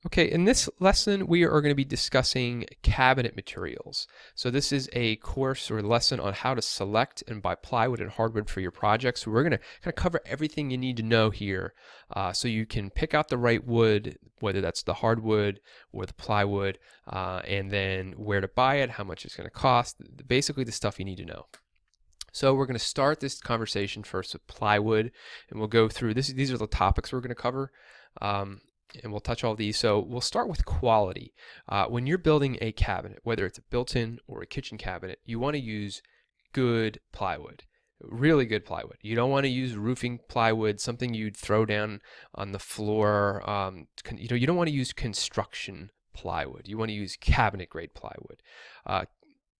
Okay, in this lesson, we are going to be discussing cabinet materials. So this is a course or lesson on how to select and buy plywood and hardwood for your projects. So we're going to kind of cover everything you need to know here so you can pick out the right wood, whether that's the hardwood or the plywood, and then where to buy it, how much it's going to cost, basically the stuff you need to know. So we're going to start this conversation first with plywood, and we'll go through this. These are the topics we're going to cover. And we'll touch all these. So we'll start with quality. When you're building a cabinet, whether it's a built-in or a kitchen cabinet, you want to use good plywood, really good plywood. You don't want to use roofing plywood, something you'd throw down on the floor. You don't want to use construction plywood. You want to use cabinet-grade plywood.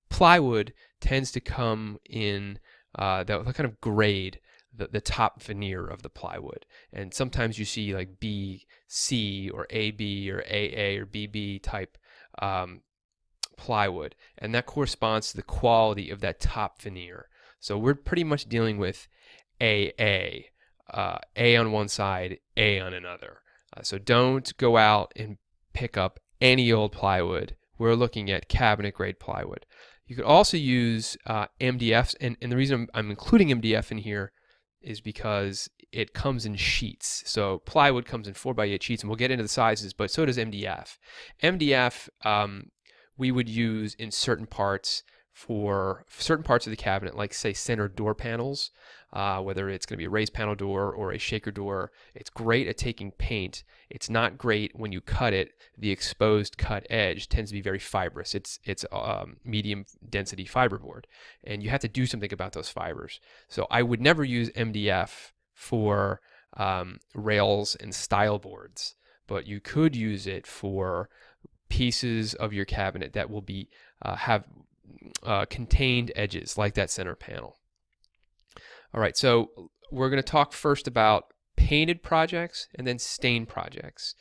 Plywood tends to come in the kind of grade, the top veneer of the plywood, and sometimes you see like BC or AB or AA or BB type plywood, and that corresponds to the quality of that top veneer. So we're pretty much dealing with AA, A on one side, A on another. So don't go out and pick up any old plywood. We're looking at cabinet grade plywood. You could also use MDFs, and the reason I'm including MDF in here is because it comes in sheets. So plywood comes in 4x8 sheets, and we'll get into the sizes, but so does MDF. MDF we would use in certain parts for certain parts of the cabinet, like say center door panels, whether it's going to be a raised panel door or a shaker door. It's great at taking paint. It's not great when you cut it. The exposed cut edge tends to be very fibrous. It's medium density fiberboard, and you have to do something about those fibers. So I would never use MDF for rails and stile boards, but you could use it for pieces of your cabinet that will be have contained edges, like that center panel. All right, so we're going to talk first about painted projects and then stained projects.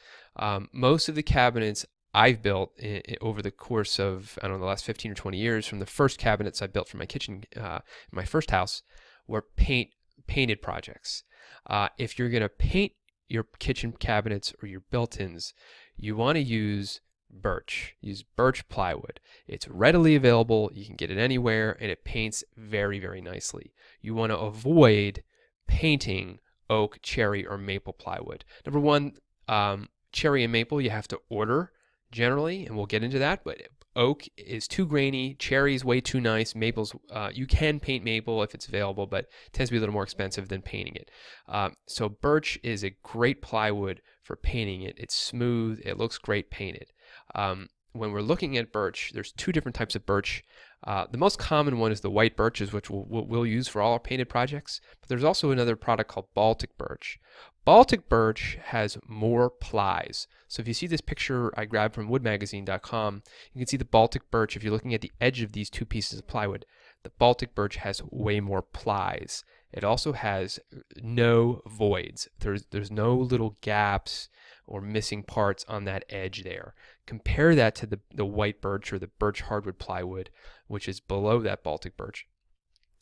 Most of the cabinets I've built over the course of, I don't know, the last 15 or 20 years, from the first cabinets I built for my kitchen, my first house, were painted projects. If you're going to paint your kitchen cabinets or your built-ins, you want to use birch. Use birch plywood. It's readily available. You can get it anywhere, and it paints very, very nicely. You want to avoid painting oak, cherry, or maple plywood. Number one, cherry and maple you have to order generally, and we'll get into that, but oak is too grainy, cherry is way too nice, maple's, you can paint maple if it's available, but it tends to be a little more expensive than painting it. So birch is a great plywood for painting it. It's smooth, it looks great painted. When we're looking at birch, there's two different types of birch. The most common one is the white birches, which we'll use for all our painted projects, but there's also another product called Baltic birch. Baltic birch has more plies. So if you see this picture I grabbed from woodmagazine.com, you can see the Baltic birch. If you're looking at the edge of these two pieces of plywood, the Baltic birch has way more plies. It also has no voids. There's no little gaps or missing parts on that edge there. Compare that to the white birch or the birch hardwood plywood, which is below that Baltic birch.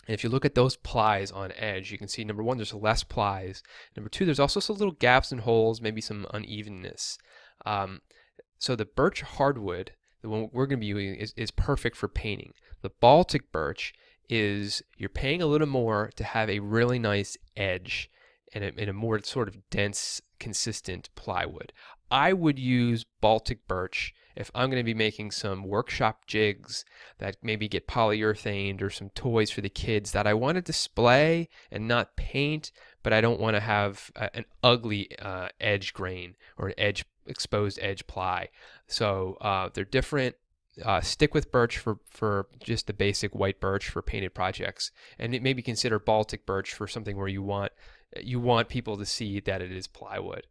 And if you look at those plies on edge, you can see, number one, there's less plies. Number two, there's also some little gaps and holes, maybe some unevenness. So the birch hardwood, the one we're going to be using, is perfect for painting. The Baltic birch is, you're paying a little more to have a really nice edge and a more sort of dense, consistent plywood. I would use Baltic birch if I'm going to be making some workshop jigs that maybe get polyurethaned, or some toys for the kids that I want to display and not paint, but I don't want to have an ugly edge grain or an exposed edge ply. So they're different. Stick with birch for just the basic white birch for painted projects, and maybe consider Baltic birch for something where you want people to see that it is plywood.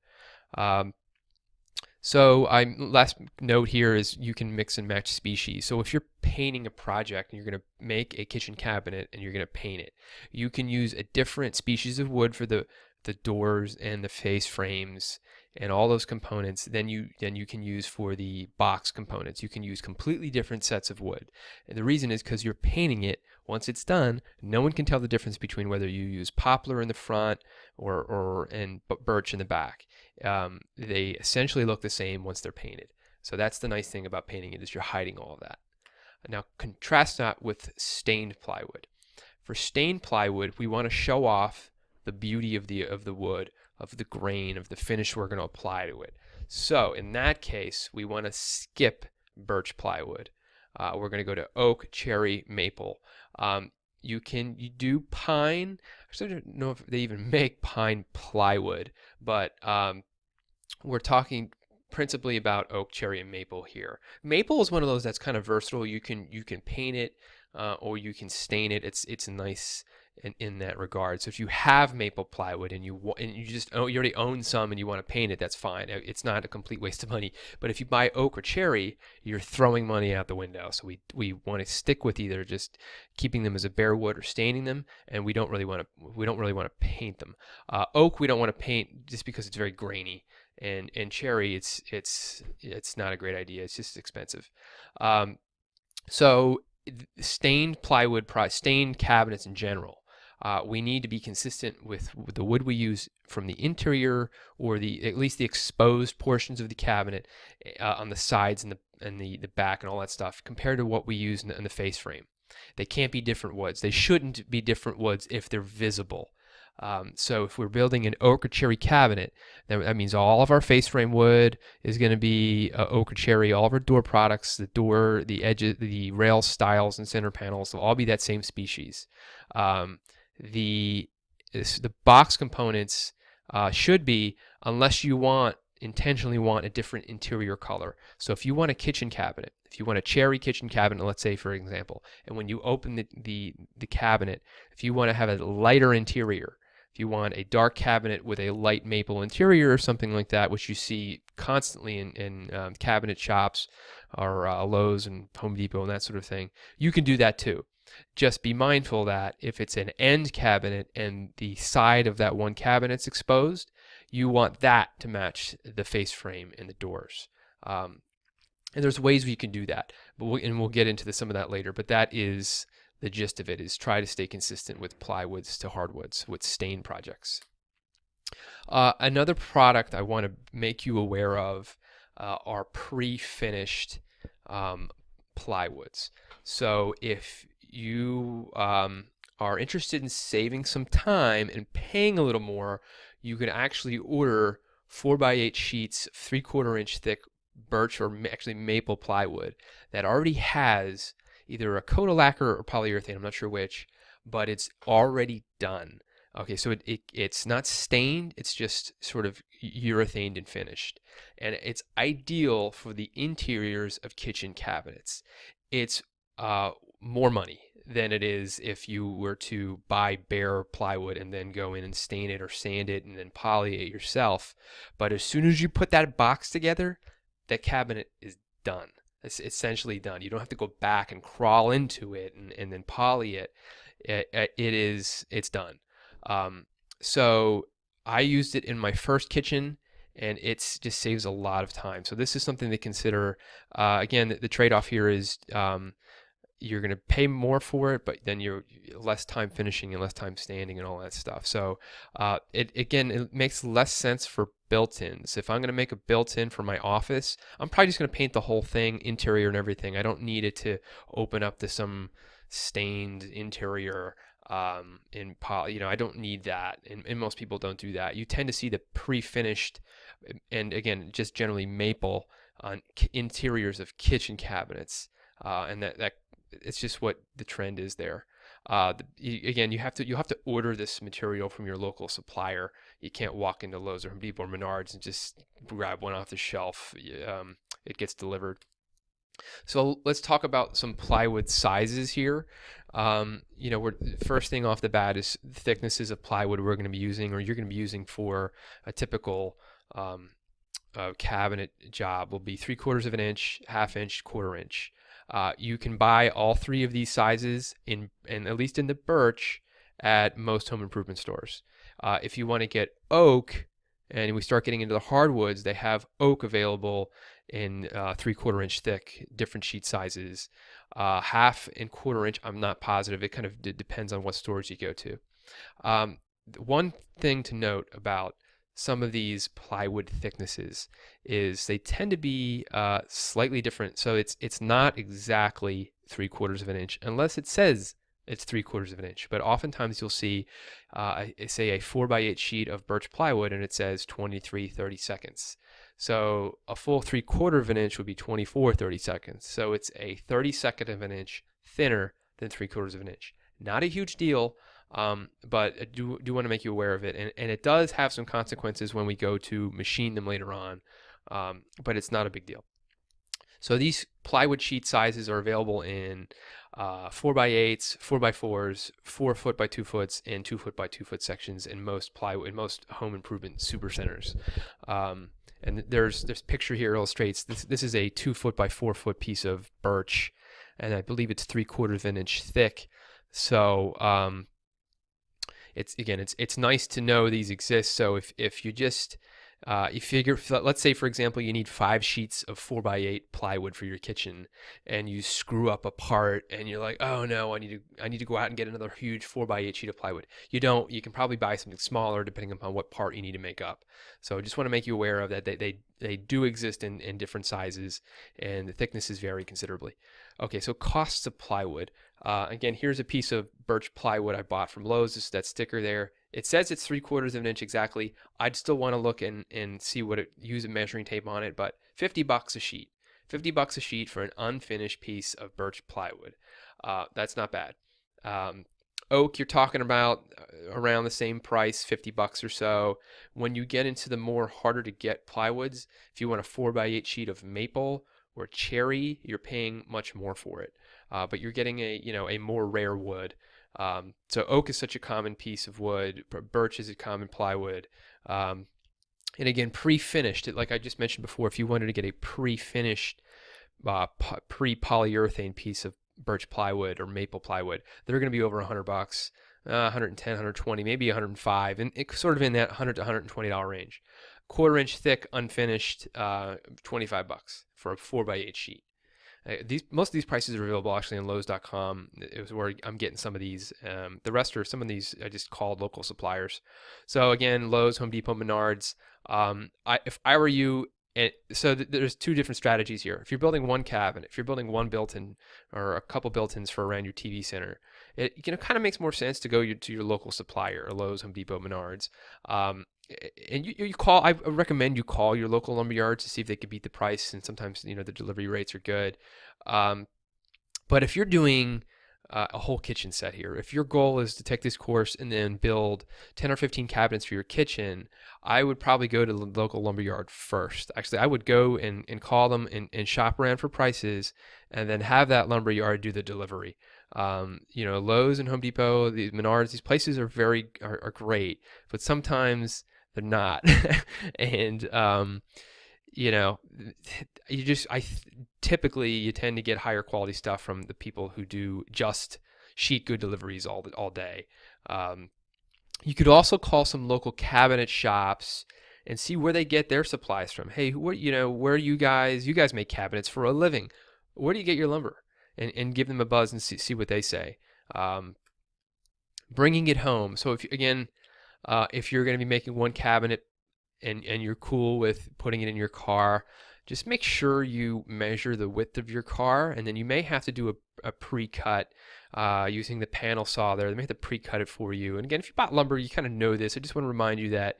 So last note here is you can mix and match species. So if you're painting a project and you're going to make a kitchen cabinet and you're going to paint it, you can use a different species of wood for the doors and the face frames and all those components than you can use for the box components. You can use completely different sets of wood. And the reason is because you're painting it. Once it's done, no one can tell the difference between whether you use poplar in the front or birch in the back. They essentially look the same once they're painted. So that's the nice thing about painting it, is you're hiding all of that. Now contrast that with stained plywood. For stained plywood, we want to show off the beauty of the wood, of the grain, of the finish we're going to apply to it. So in that case, we want to skip birch plywood. We're going to go to oak, cherry, maple. You do pine. Actually, I don't know if they even make pine plywood, but we're talking principally about oak, cherry, and maple here. Maple is one of those that's kind of versatile. You can paint it or you can stain it. It's nice in that regard. So if you have maple plywood and you already own some and you want to paint it, that's fine. It's not a complete waste of money. But if you buy oak or cherry, you're throwing money out the window. So we want to stick with either just keeping them as a bare wood or staining them, and we don't really want to paint them. Oak we don't want to paint just because it's very grainy. And cherry, it's not a great idea. It's just expensive. So stained plywood, stained cabinets in general, we need to be consistent with the wood we use from the interior, or at least the exposed portions of the cabinet on the sides and the back and all that stuff, compared to what we use in the face frame. They can't be different woods. They shouldn't be different woods if they're visible. So if we're building an oak or cherry cabinet, that means all of our face frame wood is going to be oak or cherry. All of our door products, the door, the edges, the rail stiles and center panels will all be that same species. The box components should be, unless you intentionally want a different interior color. So if you want a kitchen cabinet, if you want a cherry kitchen cabinet, let's say for example, and when you open the cabinet, if you want to have a lighter interior, if you want a dark cabinet with a light maple interior or something like that, which you see constantly in cabinet shops or Lowe's and Home Depot and that sort of thing, you can do that too. Just be mindful that if it's an end cabinet and the side of that one cabinet's exposed, you want that to match the face frame and the doors. And there's ways we can do that, but we'll get into some of that later. But that is the gist of it, is try to stay consistent with plywoods to hardwoods with stain projects. Another product I want to make you aware of are pre-finished plywoods. So if you are interested in saving some time and paying a little more, you can actually order 4x8 sheets of 3/4 inch thick birch or actually maple plywood that already has either a coat of lacquer or polyurethane, I'm not sure which, but it's already done. Okay, so it's not stained, it's just sort of urethaned and finished. And it's ideal for the interiors of kitchen cabinets. It's more money than it is if you were to buy bare plywood and then go in and stain it or sand it and then poly it yourself. But as soon as you put that box together, that cabinet is done. It's essentially done. You don't have to go back and crawl into it and then poly it. It's done. So I used it in my first kitchen, and it just saves a lot of time. So this is something to consider. Again, the trade-off here is you're going to pay more for it, but then you're less time finishing and less time standing and all that stuff. So it makes less sense for built-ins. If I'm going to make a built-in for my office, I'm probably just going to paint the whole thing, interior and everything. I don't need it to open up to some stained interior in poly. I don't need that, and most people don't do that. You tend to see the pre-finished, and again, just generally maple on interiors of kitchen cabinets, and that it's just what the trend is there. Again, you'll have to order this material from your local supplier. You can't walk into Lowe's or Home Depot or Menards and just grab one off the shelf. It gets delivered. So let's talk about some plywood sizes here. First thing off the bat is thicknesses of plywood we're going to be using, or you're going to be using for a typical cabinet job. Will be 3/4 of an inch, 1/2 inch, 1/4 inch. You can buy all three of these sizes and at least in the birch at most home improvement stores. If you want to get oak, and we start getting into the hardwoods, they have oak available in 3/4 inch thick, different sheet sizes. 1/2 and 1/4 inch, I'm not positive. It kind of depends on what stores you go to. One thing to note about some of these plywood thicknesses is they tend to be slightly different. So it's not exactly 3/4 of an inch unless it says it's 3/4 of an inch. But oftentimes you'll see, say, a 4x8 sheet of birch plywood and it says 23/32. So a full 3/4 of an inch would be 24/32. So it's a 32nd of an inch thinner than 3/4 of an inch. Not a huge deal, but I do want to make you aware of it. And it does have some consequences when we go to machine them later on, but it's not a big deal. So these plywood sheet sizes are available in 4x8s, 4x4s, 4 foot by 2 foots, and 2 foot by 2 foot sections in most plywood, in most home improvement super centers. And there's this picture here illustrates this is a 2 foot by 4 foot piece of birch, and I believe it's 3/4 of an inch thick. So it's nice to know these exist. So if you just you figure, let's say for example you need 5 sheets of 4x8 plywood for your kitchen, and you screw up a part, and you're like, oh no, I need to go out and get another huge 4x8 sheet of plywood. You don't. You can probably buy something smaller depending upon what part you need to make up. So I just want to make you aware of that. They do exist in different sizes, and the thicknesses vary considerably. Okay, so costs of plywood. Again, here's a piece of birch plywood I bought from Lowe's. This is that sticker there. It says it's 3/4 of an inch exactly. I'd still want to look and see use a measuring tape on it, but $50 a sheet. $50 a sheet for an unfinished piece of birch plywood. That's not bad. Oak, you're talking about around the same price, $50 or so. When you get into the more harder to get plywoods, if you want a 4x8 sheet of maple or cherry, you're paying much more for it. But you're getting a more rare wood. So oak is such a common piece of wood. Birch is a common plywood. And again, pre-finished, like I just mentioned before, if you wanted to get a pre-finished pre-polyurethane piece of birch plywood or maple plywood, they're going to be over $100, 110, 120, maybe 105, and it's sort of in that $100 to $120 range. 1/4 inch thick, unfinished, $25 for a 4x8 sheet. Most of these prices are available actually on Lowe's.com. It was where I'm getting some of these. The rest are some of these I just called local suppliers. So again, Lowe's, Home Depot, Menards. If I were you, there's 2 different strategies here. If you're building one cabinet, if you're building one built-in or a couple built-ins for around your TV center, it kind of makes more sense to go to your local supplier, Lowe's, Home Depot, Menards. And you call. I recommend you call your local lumberyard to see if they could beat the price, and sometimes the delivery rates are good. But if you're doing a whole kitchen set here, if your goal is to take this course and then build 10 or 15 cabinets for your kitchen, I would probably go to the local lumberyard first. Actually, I would go and call them and shop around for prices, and then have that lumberyard do the delivery. Lowe's and Home Depot, these Menards, these places are are great, but sometimes they're not. And typically you tend to get higher quality stuff from the people who do just sheet good deliveries all day. You could also call some local cabinet shops and see where they get their supplies from. Hey, where you guys make cabinets for a living? Where do you get your lumber? And give them a buzz and see what they say. Bringing it home. So if you're going to be making one cabinet and you're cool with putting it in your car, just make sure you measure the width of your car, and then you may have to do a pre-cut using the panel saw there. They may have to pre-cut it for you. And again, if you bought lumber, you kind of know this. I just want to remind you that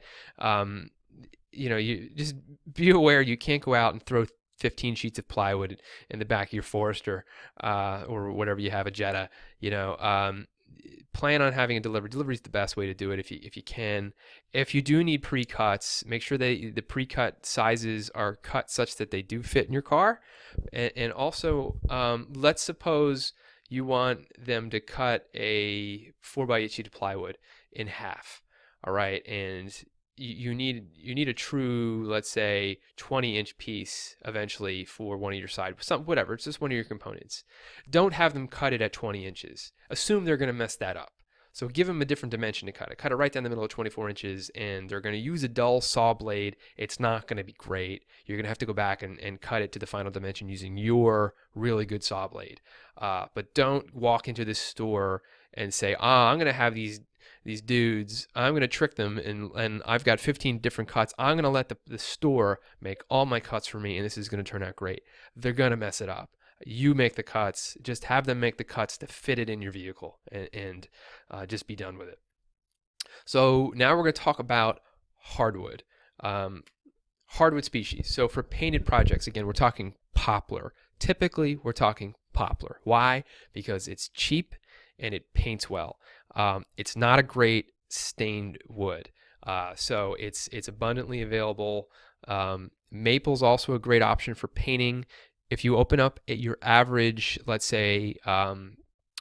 you just be aware you can't go out and throw 15 sheets of plywood in the back of your Forester or whatever you have, a Jetta. Plan on having a delivery. Delivery is the best way to do it if you can. If you do need pre-cuts, make sure the pre-cut sizes are cut such that they do fit in your car. And also, let's suppose you want them to cut a 4x8 sheet of plywood in half. All right, and you need a true, let's say, 20-inch piece eventually for one of your side. Whatever, it's just one of your components. Don't have them cut it at 20 inches. Assume they're going to mess that up. So give them a different dimension to cut it. Cut it right down the middle of 24 inches, and they're going to use a dull saw blade. It's not going to be great. You're going to have to go back and cut it to the final dimension using your really good saw blade. But don't walk into this store and say, I'm going to have these these dudes, I'm going to trick them, and I've got 15 different cuts. I'm going to let the store make all my cuts for me, and this is going to turn out great. They're going to mess it up. You make the cuts. Just have them make the cuts to fit it in your vehicle, and just be done with it. So now we're going to talk about hardwood. Hardwood species. So for painted projects, again, we're talking poplar. Typically, we're talking poplar. Why? Because it's cheap and it paints well. It's not a great stained wood, so it's abundantly available. Maple's also a great option for painting. If you open up at your average, let's say,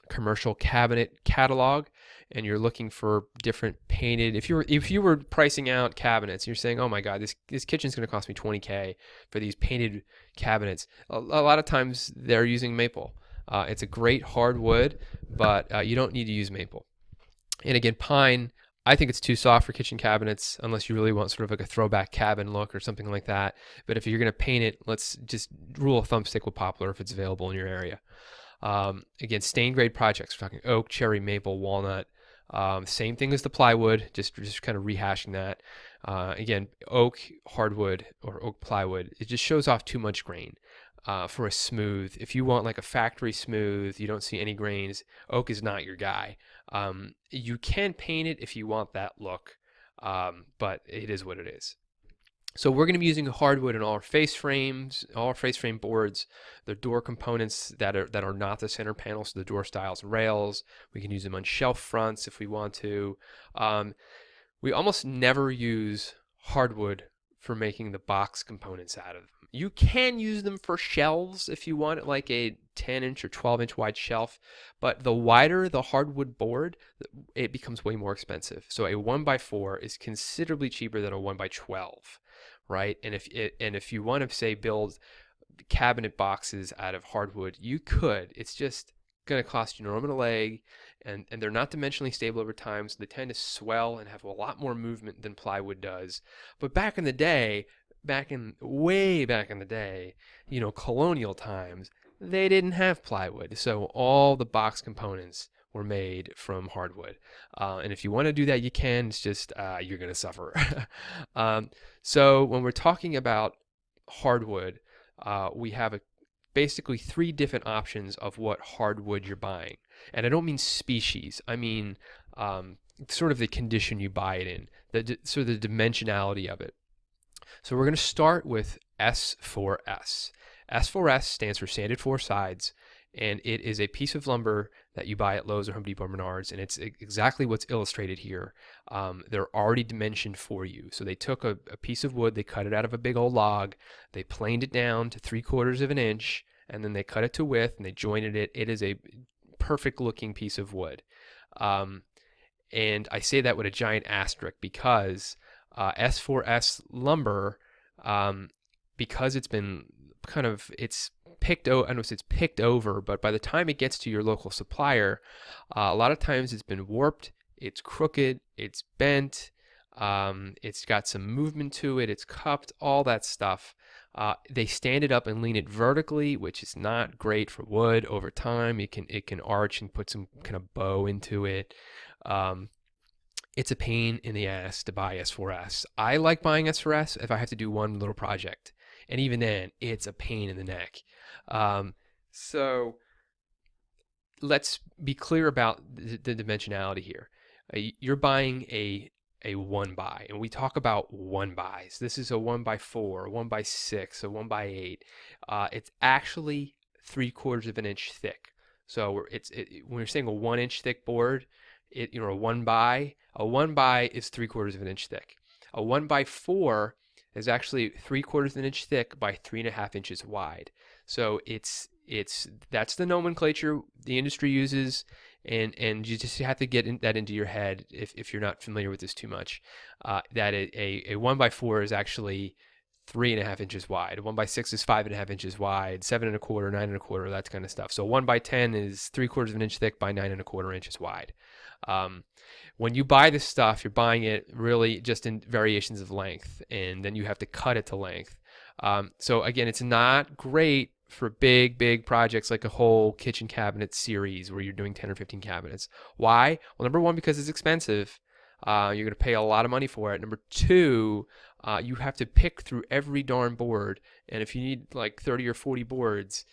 commercial cabinet catalog, and you're looking for different painted, if you were pricing out cabinets, you're saying, oh my God, this kitchen's going to cost me $20K for these painted cabinets. A lot of times they're using maple. It's a great hardwood, but you don't need to use maple. And again, pine, I think it's too soft for kitchen cabinets unless you really want sort of like a throwback cabin look or something like that. But if you're going to paint it, let's just rule of thumb stick with poplar if it's available in your area. Again, stain grade projects, we're talking oak, cherry, maple, walnut. Same thing as the plywood, just kind of rehashing that. Again, oak, hardwood, or oak plywood, it just shows off too much grain. For a smooth, if you want like a factory smooth, you don't see any grains, oak is not your guy. You can paint it if you want that look, but it is what it is. So we're going to be using hardwood in all our face frames, all our face frame boards, the door components that are not the center panel, so the door stiles and rails. We can use them on shelf fronts if we want to. We almost never use hardwood for making the box components out of them. You can use them for shelves if you want like a 10-inch or 12-inch wide shelf, but the wider the hardwood board, it becomes way more expensive. So a 1x4 is considerably cheaper than a 1x12, right? And if you want to say build cabinet boxes out of hardwood, you could. It's just going to cost you an arm and a leg, and they're not dimensionally stable over time, so they tend to swell and have a lot more movement than plywood does. But back in the day, way back in the day, you know, colonial times, they didn't have plywood, so all the box components were made from hardwood. And if you want to do that, you can. It's just you're going to suffer. So when we're talking about hardwood, we have basically 3 different options of what hardwood you're buying. And I don't mean species. I mean sort of the condition you buy it in, sort of the dimensionality of it. So we're going to start with S4S. S4S stands for sanded 4 sides, and it is a piece of lumber that you buy at Lowe's or Home Depot or Menards, and it's exactly what's illustrated here. They're already dimensioned for you. So they took a piece of wood, they cut it out of a big old log, they planed it down to 3/4 of an inch, and then they cut it to width, and they jointed it. It is a perfect looking piece of wood. And I say that with a giant asterisk because S4S lumber, because it's been it's picked over, I don't know if it's picked over, but by the time it gets to your local supplier, a lot of times it's been warped, it's crooked, it's bent, it's got some movement to it, it's cupped, all that stuff. They stand it up and lean it vertically, which is not great for wood over time. It can arch and put some kind of bow into it. It's a pain in the ass to buy S4S. I like buying S4S if I have to do one little project. And even then, it's a pain in the neck. So let's be clear about the dimensionality here. You're buying a 1x, and we talk about 1x's. This is a 1x4, a 1x6, a 1x8. It's actually 3/4 of an inch thick. So when you're saying a 1-inch thick board, a 1x is 3/4 of an inch thick. A 1x4 is actually 3/4 of an inch thick by 3.5 inches wide. So that's the nomenclature the industry uses, and you just have to get that into your head if you're not familiar with this too much. That a 1x4 is actually 3.5 inches wide. A 1x6 is 5.5 inches wide, 7.25, 9.25, that kind of stuff. So 1x10 is 3/4 of an inch thick by 9.25 inches wide. When you buy this stuff, you're buying it really just in variations of length, and then you have to cut it to length. So again, it's not great for big projects like a whole kitchen cabinet series where you're doing 10 or 15 cabinets. Why? Well, number one, because it's expensive, You're going to pay a lot of money for it. Number two, you have to pick through every darn board, and if you need like 30 or 40 boards,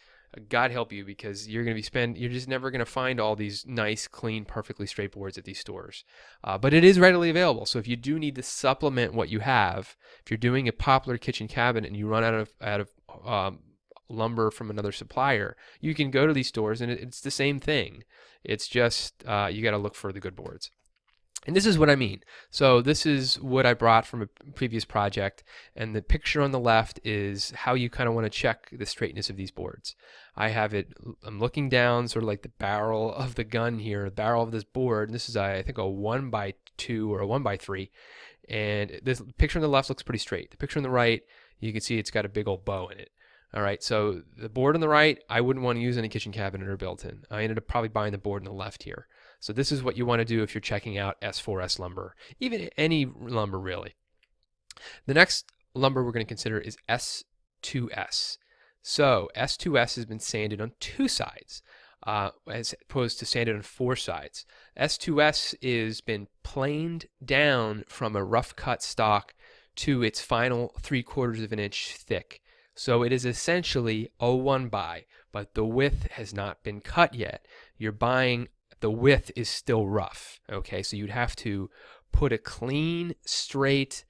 God help you, because you're going to you're just never going to find all these nice, clean, perfectly straight boards at these stores. But it is readily available. So if you do need to supplement what you have, if you're doing a poplar kitchen cabinet and you run out of lumber from another supplier, you can go to these stores and it's the same thing. It's just you got to look for the good boards. And this is what I mean. So this is what I brought from a previous project, and the picture on the left is how you kind of want to check the straightness of these boards. I'm looking down sort of like the barrel of the gun here, the barrel of this board, and this is I think a 1x2 or a 1x3, and this picture on the left looks pretty straight. The picture on the right, you can see it's got a big old bow in it. All right, so the board on the right, I wouldn't want to use in a kitchen cabinet or built-in. I ended up probably buying the board on the left here. So this is what you want to do if you're checking out S4S lumber, even any lumber really. The next lumber we're going to consider is S2S. So S2S has been sanded on 2 sides as opposed to sanded on 4 sides. S2S has been planed down from a rough cut stock to its final 3/4 of an inch thick. So it is essentially a 1x, but the width has not been cut yet. The width is still rough, okay? So you'd have to put a clean, straight,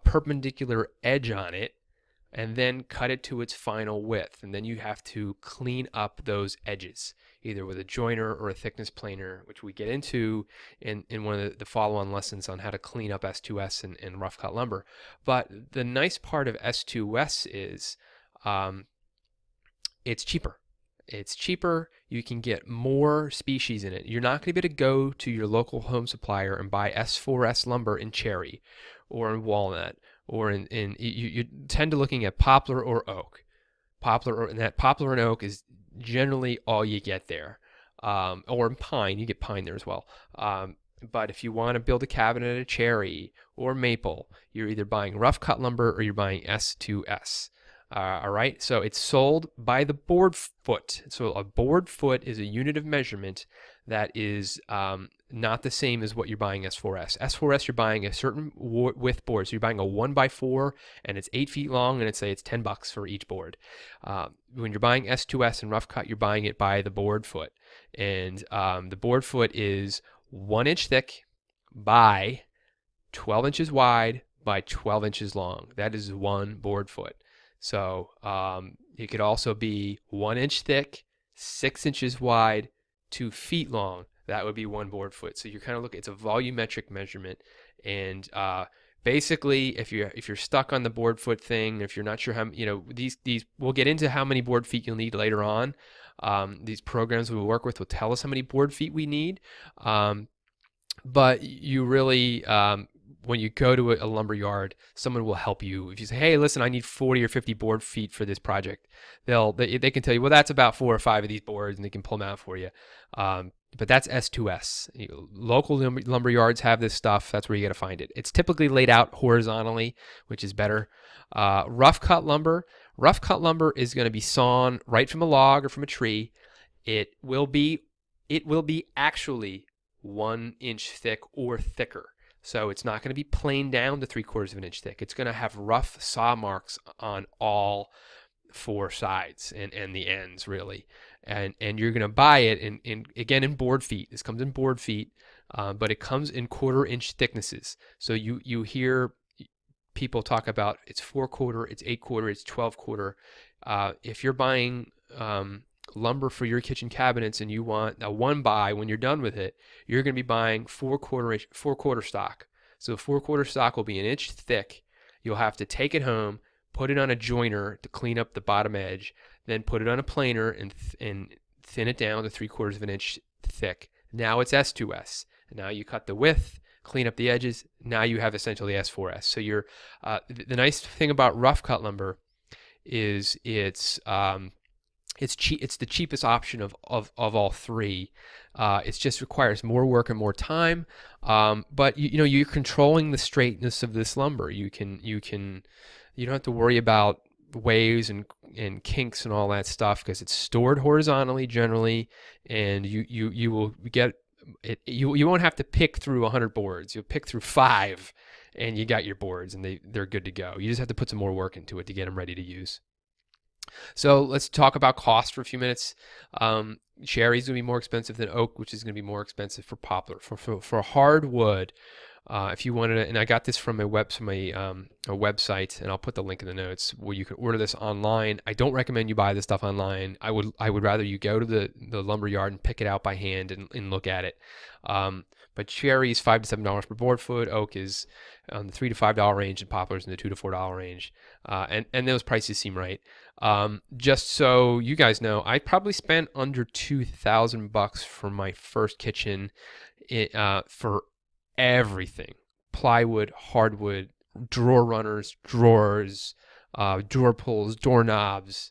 perpendicular edge on it and then cut it to its final width. And then you have to clean up those edges, either with a joiner or a thickness planer, which we get into in one of the follow-on lessons on how to clean up S2S and rough cut lumber. But the nice part of S2S is it's cheaper. It's cheaper. You can get more species in it. You're not going to be able to go to your local home supplier and buy S4S lumber in cherry or in walnut or you tend to looking at poplar or oak. Poplar and oak is generally all you get there. Or in pine, you get pine there as well. But if you want to build a cabinet out of cherry or maple, you're either buying rough cut lumber or you're buying S2S. All right, so it's sold by the board foot. So a board foot is a unit of measurement that is not the same as what you're buying S4S. S4S, you're buying a certain width board. So you're buying a 1x4 and it's 8 feet long, and it's $10 for each board. When you're buying S2S and rough cut, you're buying it by the board foot. And the board foot is 1 inch thick by 12 inches wide by 12 inches long. That is one board foot. So it could also be 1 inch thick, 6 inches wide, 2 feet long. That would be one board foot. So you're kind of looking, it's a volumetric measurement. And basically, if you're stuck on the board foot thing, if you're not sure how, these we'll get into how many board feet you'll need later on. These programs we work with will tell us how many board feet we need. But you really, when you go to a lumber yard, someone will help you. If you say, hey, listen, I need 40 or 50 board feet for this project, they can tell you, well, that's about 4 or 5 of these boards, and they can pull them out for you. But that's S2S. Local lumber yards have this stuff. That's where you got to find it. It's typically laid out horizontally, which is better. Rough cut lumber. Rough cut lumber is going to be sawn right from a log or from a tree. It will be actually 1 inch thick or thicker. So it's not going to be planed down to 3/4 of an inch thick. It's going to have rough saw marks on all 4 sides and the ends, really. And you're going to buy it again in board feet. This comes in board feet, but it comes in 1/4 inch thicknesses. So you hear people talk about it's 4/4, it's 8/4, it's 12/4. If you're buying lumber for your kitchen cabinets and you want a 1x, when you're done with it, you're going to be buying 4/4 stock. So 4/4 stock will be 1 inch thick. You'll have to take it home, put it on a joiner to clean up the bottom edge, then put it on a planer and thin it down to 3/4 of an inch thick. Now it's S2S. Now you cut the width, clean up the edges. Now you have essentially S4S. So you're the nice thing about rough cut lumber is it's the cheapest option of all 3. It just requires more work and more time, but you're controlling the straightness of this lumber. You don't have to worry about waves and kinks and all that stuff because it's stored horizontally generally, and you will get you won't have to pick through 100 boards. You'll pick through 5, and you got your boards, and they're good to go. You just have to put some more work into it to get them ready to use. So let's talk about cost for a few minutes. Cherry is going to be more expensive than oak, which is going to be more expensive for poplar. For hardwood, if you wanted it, and I got this from a website, and I'll put the link in the notes where you can order this online. I don't recommend you buy this stuff online. I would rather you go to the lumber yard and pick it out by hand and look at it. But cherry is $5 to $7 per board foot. Oak is on the $3 to $5 range, and poplars in the $2 to $4 range. And those prices seem right. Just so you guys know, I probably spent under $2,000 for my first kitchen for everything: plywood, hardwood, drawer runners, drawers, drawer pulls, doorknobs.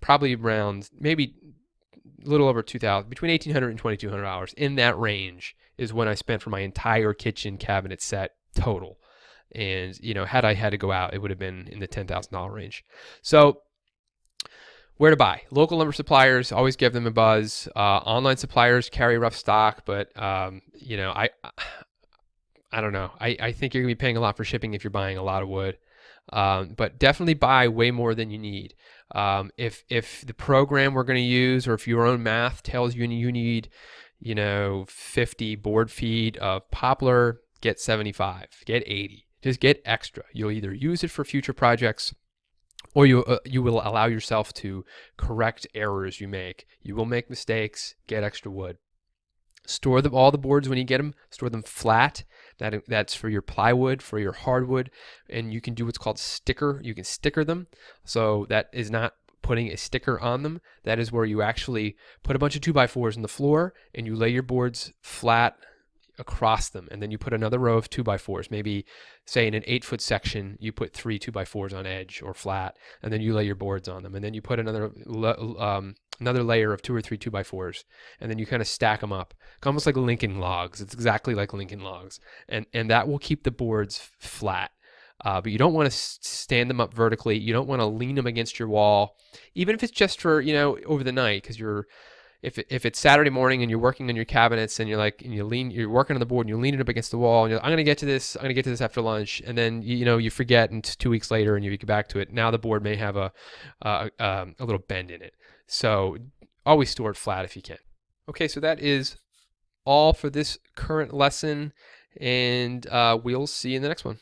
Probably around maybe a little over 2,000, between $1,800 and $2,200. In that range is when I spent for my entire kitchen cabinet set total. And had I had to go out, it would have been in the $10,000 range. So where to buy? Local lumber suppliers, always give them a buzz. Online suppliers carry rough stock, but I don't know. I think you're gonna be paying a lot for shipping if you're buying a lot of wood. But definitely buy way more than you need. If the program we're gonna use, or if your own math tells you need 50 board feet of poplar, get 75, get 80. Just get extra. You'll either use it for future projects, or you will allow yourself to correct errors you make. You will make mistakes. Get extra wood. Store all the boards when you get them. Store them flat. That's for your plywood, for your hardwood, and you can do what's called sticker. You can sticker them. So that is not putting a sticker on them. That is where you actually put a bunch of 2x4s on the floor, and you lay your boards flat across them, and then you put another row of 2x4s. Maybe, say, in an 8-foot section, you put 3 2x4s on edge or flat, and then you lay your boards on them, and then you put another layer of 2 or 3 2x4s, and then you kind of stack them up, almost like Lincoln logs. It's exactly like Lincoln logs, and that will keep the boards flat. But you don't want to stand them up vertically. You don't want to lean them against your wall, even if it's just for over the night, because if it's Saturday morning and you're working on your cabinets and you're working on the board and you're leaning up against the wall and I'm going to get to this after lunch, and then you forget, and 2 weeks later and you get back to it. Now the board may have a little bend in it. So always store it flat if you can. Okay, so that is all for this current lesson, and we'll see you in the next one.